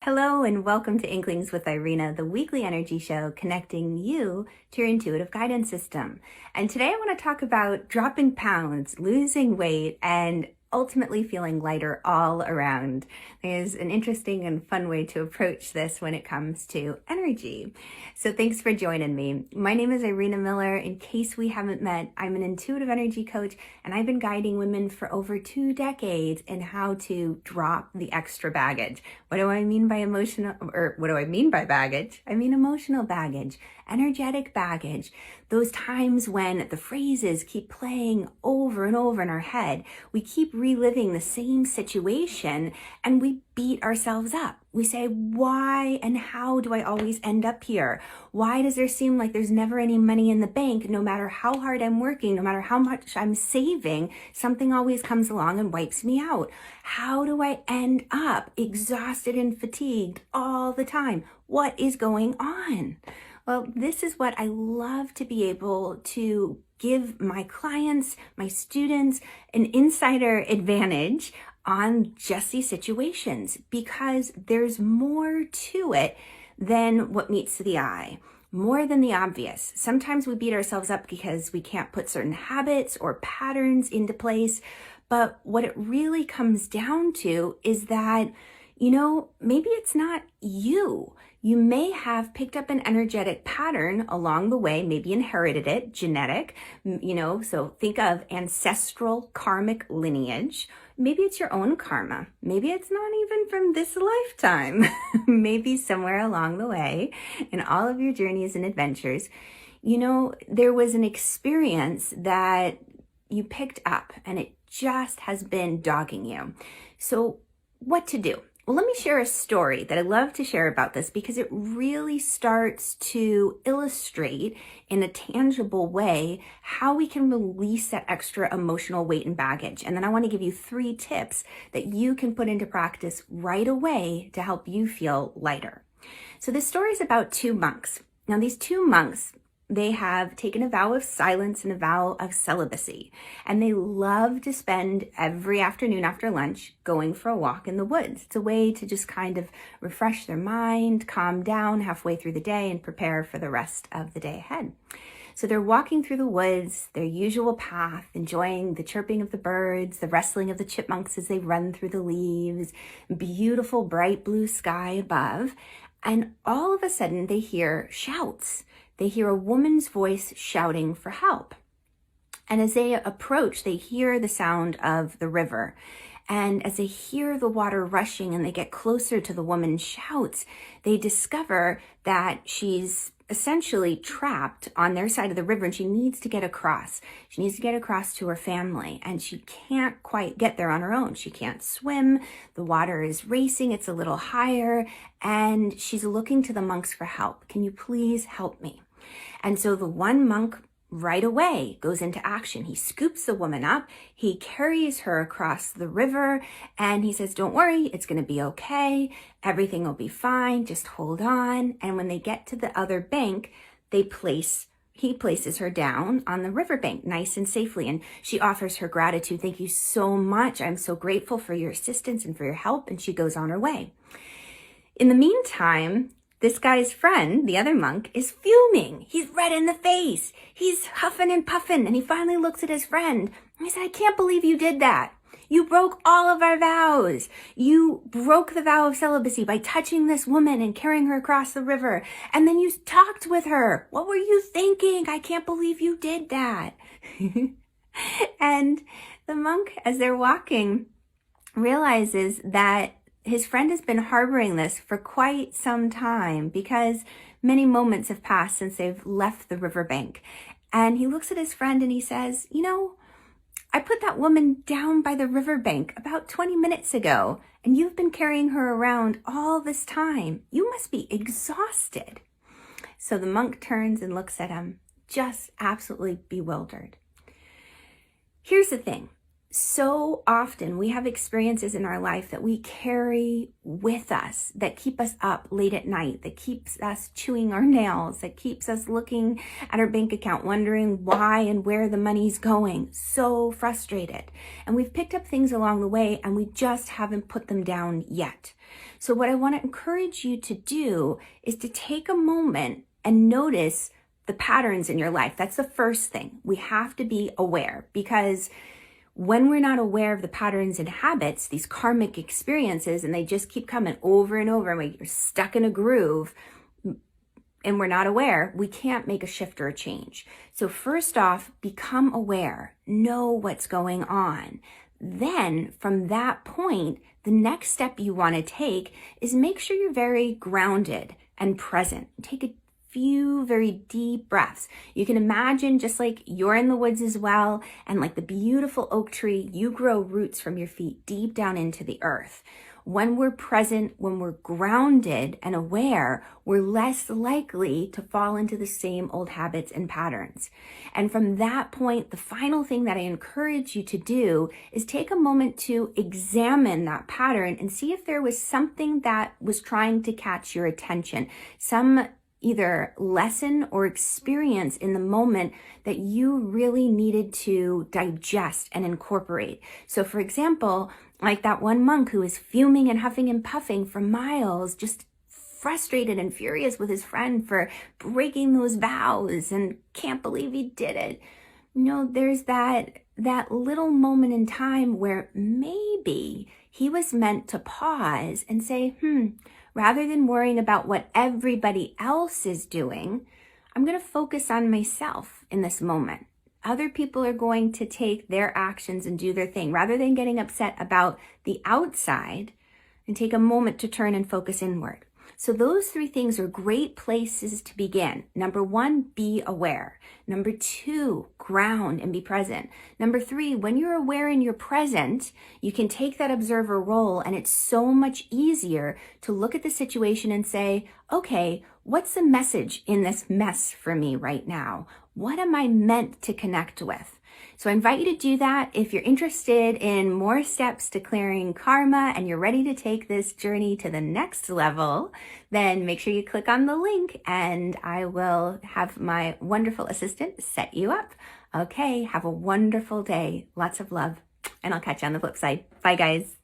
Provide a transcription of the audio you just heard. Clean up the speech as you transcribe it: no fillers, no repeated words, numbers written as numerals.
Hello and welcome to Inklings with Irena, the weekly energy show connecting you to your intuitive guidance system. And today I want to talk about dropping pounds, losing weight, and ultimately feeling lighter all around. There's an interesting and fun way to approach this when it comes to energy. So thanks for joining me. My name is Irena Miller. In case we haven't met, I'm an intuitive energy coach, and I've been guiding women for over 2 decades in how to drop the extra baggage. What do I mean by baggage? I mean emotional baggage, energetic baggage, those times when the phrases keep playing over and over in our head. We keep reliving the same situation and we beat ourselves up. We say, why and how do I always end up here? Why does there seem like there's never any money in the bank? No matter how hard I'm working, no matter how much I'm saving, something always comes along and wipes me out. How do I end up exhausted and fatigued all the time? What is going on? Well, this is what I love to be able to give my clients, my students, an insider advantage on just these situations, because there's more to it than what meets the eye, more than the obvious. Sometimes we beat ourselves up because we can't put certain habits or patterns into place, but what it really comes down to is that, maybe it's not you. You may have picked up an energetic pattern along the way, maybe inherited it, genetic, so think of ancestral karmic lineage. Maybe it's your own karma. Maybe it's not even from this lifetime. Maybe somewhere along the way in all of your journeys and adventures, there was an experience that you picked up and it just has been dogging you. So what to do? Well, let me share a story that I love to share about this because it really starts to illustrate in a tangible way how we can release that extra emotional weight and baggage. And then I want to give you 3 tips that you can put into practice right away to help you feel lighter. So this story is about 2 monks. Now, these 2 monks, they have taken a vow of silence and a vow of celibacy, and they love to spend every afternoon after lunch going for a walk in the woods. It's a way to just kind of refresh their mind, calm down halfway through the day, and prepare for the rest of the day ahead. So they're walking through the woods, their usual path, enjoying the chirping of the birds, the rustling of the chipmunks as they run through the leaves, beautiful bright blue sky above, and all of a sudden they hear shouts. They hear a woman's voice shouting for help. And as they approach, they hear the sound of the river. And as they hear the water rushing and they get closer to the woman's shouts, they discover that she's essentially trapped on their side of the river and she needs to get across. She needs to get across to her family and she can't quite get there on her own. She can't swim. The water is racing. It's a little higher and she's looking to the monks for help. Can you please help me? And so the one monk right away goes into action. He scoops the woman up, he carries her across the river, and he says, don't worry, it's going to be okay. Everything will be fine. Just hold on. And when they get to the other bank, he places her down on the riverbank nice and safely. And she offers her gratitude. Thank you so much. I'm so grateful for your assistance and for your help. And she goes on her way. In the meantime, this guy's friend, the other monk, is fuming. He's red in the face. He's huffing and puffing. And he finally looks at his friend. And he said, I can't believe you did that. You broke all of our vows. You broke the vow of celibacy by touching this woman and carrying her across the river. And then you talked with her. What were you thinking? I can't believe you did that. And the monk, as they're walking, realizes that his friend has been harboring this for quite some time because many moments have passed since they've left the riverbank. And he looks at his friend and he says, I put that woman down by the riverbank about 20 minutes ago, and you've been carrying her around all this time. You must be exhausted. So the monk turns and looks at him, just absolutely bewildered. Here's the thing. So often we have experiences in our life that we carry with us that keep us up late at night, that keeps us chewing our nails, that keeps us looking at our bank account, wondering why and where the money's going, so frustrated. And we've picked up things along the way and we just haven't put them down yet. So what I want to encourage you to do is to take a moment and notice the patterns in your life. That's the first thing. We have to be aware, because when we're not aware of the patterns and habits, these karmic experiences, and they just keep coming over and over, and we're stuck in a groove and we're not aware, we can't make a shift or a change. So first off, become aware, know what's going on. Then from that point, the next step you want to take is make sure you're very grounded and present. Take a few very deep breaths. You can imagine just like you're in the woods as well, and like the beautiful oak tree, you grow roots from your feet deep down into the earth. When we're present, when we're grounded and aware, we're less likely to fall into the same old habits and patterns. And from that point, the final thing that I encourage you to do is take a moment to examine that pattern and see if there was something that was trying to catch your attention, some either lesson or experience in the moment that you really needed to digest and incorporate. So for example, like that one monk who was fuming and huffing and puffing for miles, just frustrated and furious with his friend for breaking those vows and can't believe he did it. There's that little moment in time where maybe he was meant to pause and say, rather than worrying about what everybody else is doing, I'm going to focus on myself in this moment. Other people are going to take their actions and do their thing. Rather than getting upset about the outside, and take a moment to turn and focus inward. So those three things are great places to begin. Number one, be aware. Number two, ground and be present. Number three, when you're aware and you're present, you can take that observer role, and it's so much easier to look at the situation and say, okay, what's the message in this mess for me right now? What am I meant to connect with? So I invite you to do that. If you're interested in more steps to clearing karma and you're ready to take this journey to the next level, then make sure you click on the link and I will have my wonderful assistant set you up. Okay, have a wonderful day. Lots of love, and I'll catch you on the flip side. Bye, guys.